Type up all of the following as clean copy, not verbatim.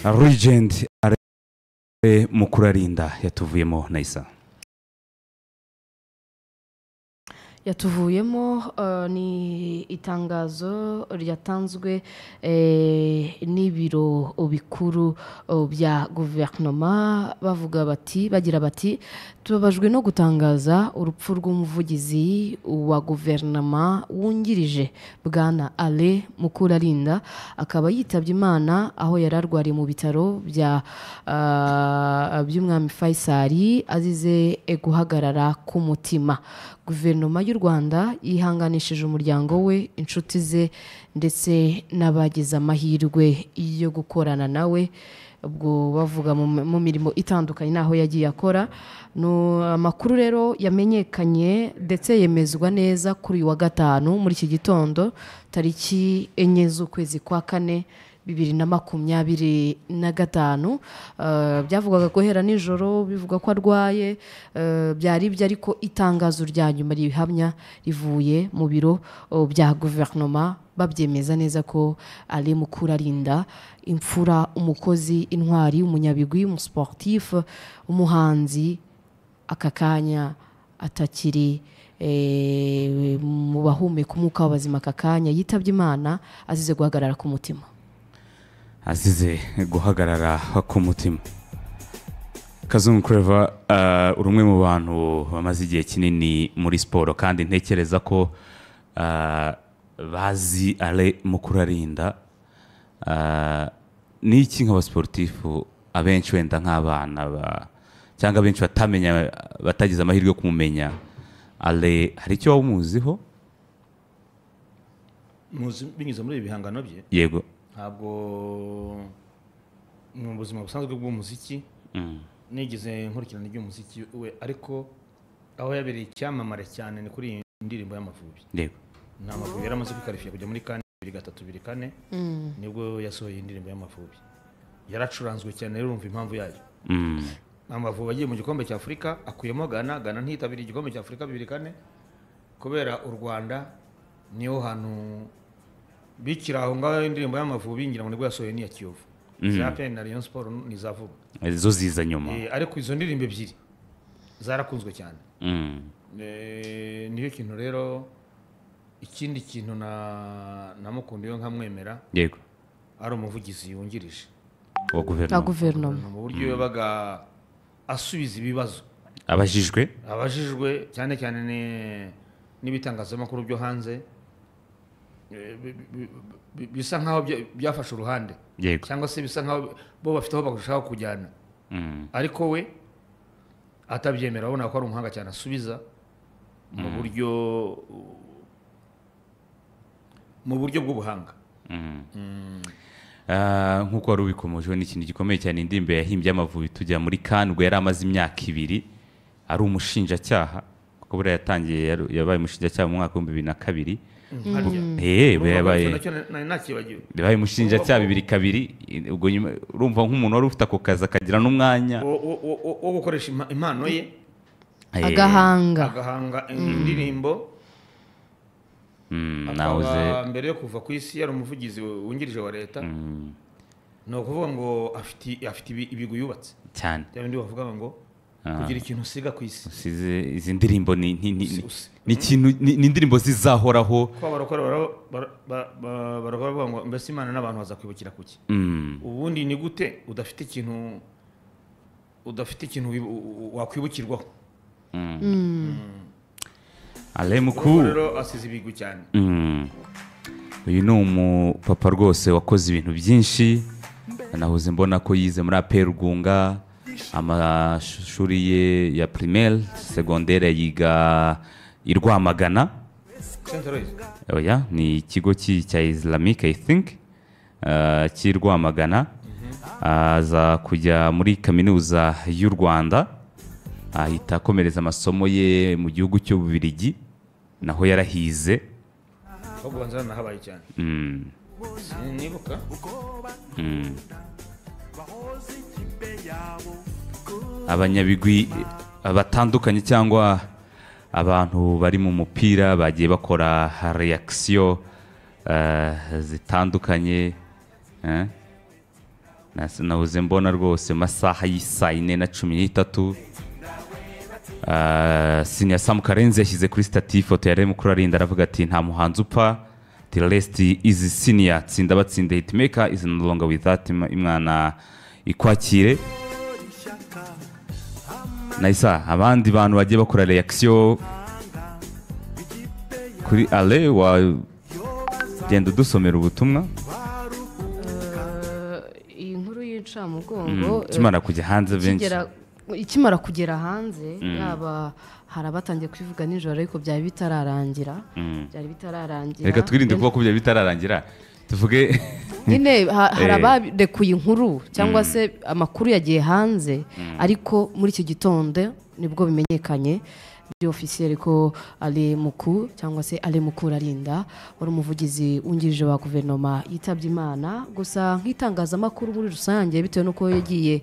Regent Mukurarinda yatuvuyemo Naisa. Yatuvuyemo ni itangazo ryatanzwe n'ibiro bikuru bya guverinoma bagira bati tubabajwe no gutangaza urupfu rw'umuvugizi wa guverinoma wungirije bwana Ale Mukurarinda akaba yitabye Imana aho yararwariye mu bitaro by'umwami Faisal azize guhagarara ku mutima. Guverinoma y'u Rwanda yihanganishije umuryango we, inshuti ze ndetse n'abagize amahirwe yo gukorana nawe, ubwo bavuga mu mirimo itandukanye naho yagiye akora. No amakuru rero yamenyekanye ndetse yemezwa neza kuri uyu wa gatanu muri iki gitondo tariki 4 z'ukwezi kwa 4 2025. Byavugaga guhera nijoro bivuga ko arwaye, byari ibyo ariko itangazo rya nyuma rihamya rivuye mu biro bya guverinoma babyemeza neza ko Ale Mukurarinda, imfura, umukozi, intwari, umunyabigwi, umusportif, umuhanzi, aka kanya atakiri mu bahumeka umwuka w'abazima, aka kanya yitabye Imana azize guhagarara ku mutima. Azize guhagarara ku mutima. Kazungu Claver, urumwe mu bantu bamaze igihe kinini muri siporo kandi ntekereza ko bazi Ale Mukurarinda. Ni iki nk'abasportifu abenshi wenda nk'abana cyangwa abenshi batamenya, batagize amahirwe yo kumumenya Ale, hari icyo wumuziho? Binyuze muri ibihangano bye? Yego. Ntabwo mu buzima busanzwe bw'umuziki nigeze nkurikirana iby'umuziki we, ariko aho yabereye icyamamare cyane ni kuri indirimbo y'Amavubi. Yego. Nta Mavubi yaramaze kwikarifiya kujya muri kane 2023 nibwo yasohoye indirimbo y'Amavubi. Yaracuranzwe cyane, rero urumva impamvu yayo. Amavubi agiye mu gikombe cya Afurika akuyemo Ghana ntitabiriye igikombe cya Afurika 2004 kubera u Rwanda niyo hantu bikira aho ngaho indirimbo y'Amavubi ngira ngo nibwo yasohoye ni ya Kiyovu. Zapen na Rayon Sport ni zavuga. Izo ziza nyuma. Ariko izo ndirimbo ebyiri zarakunzwe cyane. Niyo kintu rero, ikindi kintu namukundiye nkamwemera. Yego. Ari umuvugizi wungirije wa guverinoma. Mu buryo yabaga asubiza ibibazo abajijwe cyane cyane n'ibitangazamakuru byo hanze, bisa nkaho byafashe uruhande cyangwa se bisa nkaho bo bafite aho bashaka kujyana, ariko we atabyemera, abona ko ari umuhanga cyane, asubiza mu buryo bw'ubuhanga. Nkuko wari ubikomojeho, ni ikintu gikomeye cyane indirimbo yahimbye Amavubi tujya muri CAN, ubwo yari amaze imyaka 2 ari umushinjacyaha, kuko buriya yatangiye yabaye umushinjacyaha mu mwaka wa 2002. Yabaye umushinjacyaha 2002. Ubwo urumva nk'umuntu wari ufite ako kazi akagira n'umwanya wo gukoresha impano ye, agahanga indirimbo. Nauze mbere yo kuva ku isi yari umuvugizi wungirije wa leta. No kuvuga ngo afite ibigwi yubatse cyane. Ndi bavuga ngo kugira ikintu usiga ku isi. Izi ndirimbo ni ikintu, ni indirimbo zizahoraho. Kwa baravuga ngo mbese Imana n'abantu bazakwibukira kuki. Ubundi ni gute udafite ikintu wakwibukirwaho. Ale Mukurarinda asize ibigwi cyane. Uyu ni umupapa rwose wakoze ibintu byinshi. Nahoze mbona ko yize muri APR Rugunga, amashuri ye ya primaire, secondaire yiga i Rwamagana. Oya, ni ikigo cya Islamic I think, cy'i Rwamagana. Aza kujya muri kaminuza y'u Rwanda, ahita akomereza amasomo ye mu gihugu cy'Ububiligi, naho yarahize. Kubanza nahabaye cyane. Nibuka. Abanyabigwi batandukanye cyangwa abantu bari mu mupira bagiye bakora reaction zitandukanye. nabuze mbona rwose masaha y'isaa 4:13 Senior Sam Karenzi yashyize kuri stati ifoto ya Mukuru Arinda aravuga ati nta muhanzi upfa, the rest is senior, tsinda batsinde hitmaker is no longer with that, imwana ikwakire. Naisa abandi bantu bagiye bakora reaction kuri Ale wa genda dusomera ubutumwa. Iyi nkuru y'incamugongo kimara kujya hanze benshi ikimara kugera hanze yaba hari abatangiye kwivuga nijoro ariko byari bitararangira. Reka twirinde kuba byari bitararangira tuvuge nyine hari abarekuye inkuru cyangwa se amakuru yagiye hanze ariko muri iki gitondo nibwo bimenyekanye byo officiel ko Ale Mukuru cyangwa se Ale Mukuru Arinda wari umuvugizi wungirije wa guverinoma yitabye Imana. Gusa nk'itangazamakuru muri rusange bitewe nuko yagiye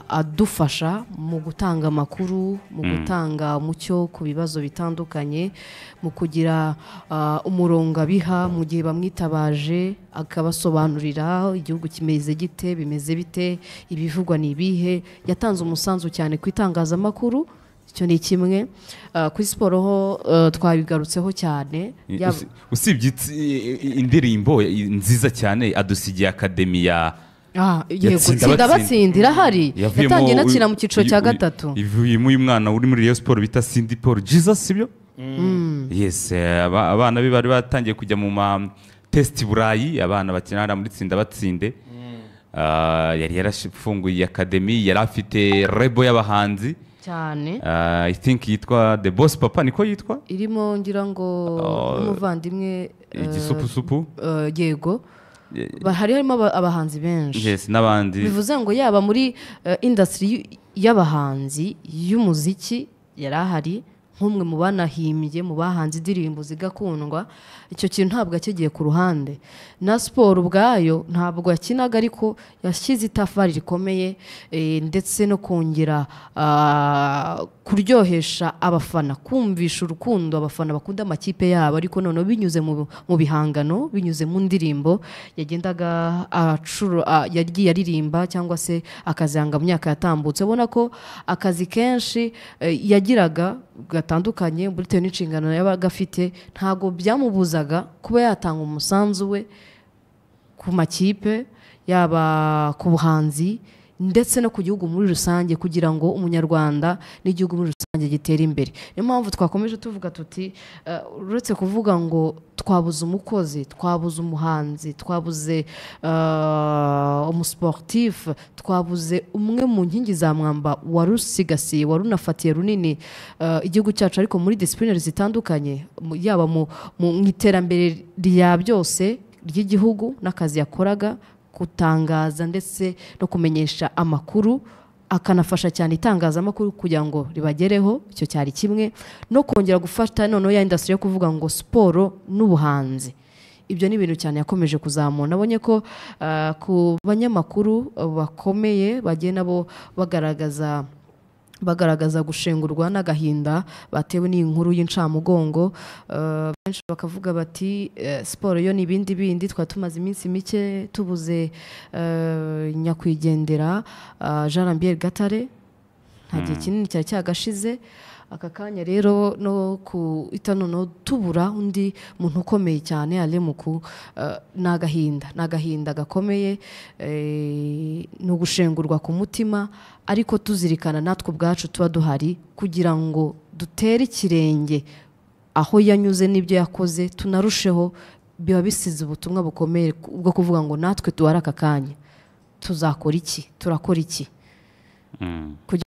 adufasha mu gutanga amakuru, mu gutanga umucyo ku bibazo bitandukanye, mu kugira umurongo abiha mu gihe bamwitabaje akabasobanurira igihugu kimeze gite, bimeze bite, ibivugwa ni ibihe. Yatanze umusanzu cyane ku itangazamakuru, icyo ni kimwe. Kuri siporo ho twabigarutseho cyane. Usibye indirimbo nziza cyane adusigiye akademi ya tsinda batsindira hari yatangiye nakina mu cyiciro cya 3 ivuyemo uyu mwana uri muri Rayon Sport bita Cindy Paul Jesus sibyo? Yes, abana be bari batangiye kujya mu ma test Burayi, abana bakinara muri tsinda batsinde. Yari yarashifunguye akademi, yari afite rebo y'abahanzi cyane. I think yitwa The Boss Papa, niko yitwa, irimo ngira ngo umuvandimwe igisupusupu yego harimo abahanzi benshi. Yes, n'abandi bivuze ngo yaba muri industry y'abahanzi y'umuziki yarahari nk'umwe mu banahimbye mu bahanze indirimbo zigakundwa. Icyo kintu ntabwo akigiye ku ruhande. Na siporo ubwayo ntabwo yakinaga ariko yashyize itafari rikomeye ndetse no kongera kuryohesha abafana, kumvisha urukundo abafana bakunda amakipe yabo, ariko noneho binyuze mu bihangano, binyuze mu ndirimbo yagendaga yagiye aririmba cyangwa se akazanga mu myaka yatambutse. ubona ko akazi kenshi yagiraga gatandukanye bitewe n'inshingano yabaga afite, ntago byamubuzaga kuba yatanga umusanzu we ku makipe, yaba ku buhanzi ndetse no ku gihugu muri rusange, kugira ngo umunyarwanda n'igihugu muri rusange gitere imbere. Niyo mpamvu twakomeje tuvuga tuti uretse kuvuga ngo twabuze umukozi, twabuze umuhanzi, twabuze umusportif, twabuze umwe mu nkingi za mwamba warusigasiye, warunafatiye runini igihugu cyacu, ariko muri discipline zitandukanye, yaba mu iterambere rya byose ry'igihugu n'akazi yakoraga, gutangaza ndetse no kumenyesha amakuru, akanafasha cyane itangazamakuru kugira ngo ribagereho. Icyo cyari kimwe, no kongera gufata noneho ya industry yo kuvuga ngo siporo n'ubuhanzi. Ibyo ni ibintu cyane yakomeje kuzamura. Nabonye ko ku banyamakuru bakomeye bagiye nabo bagaragaza gushengurwa n'agahinda batewe n'inkuru y'incamugongo. Benshi bakavuga bati siporo yo ni ibindi twa tumaze iminsi mike tubuze nyakwigendera Jean Pierre Gatare, nta gihe kinini cyari cyagashize. Aka kanya rero no no tubura undi muntu ukomeye cyane Ale Mukuru, n'agahinda gakomeye, no gushengurwa ku mutima, ariko tuzirikana natwe ubwacu tuba duhari kugira ngo dutere ikirenge aho yanyuze n'ibyo yakoze, tunarusheho. Biba bisize ubutumwa bukomeye bwo kuvuga ngo natwe tuwara aka kanya tuzakora iki, turakora iki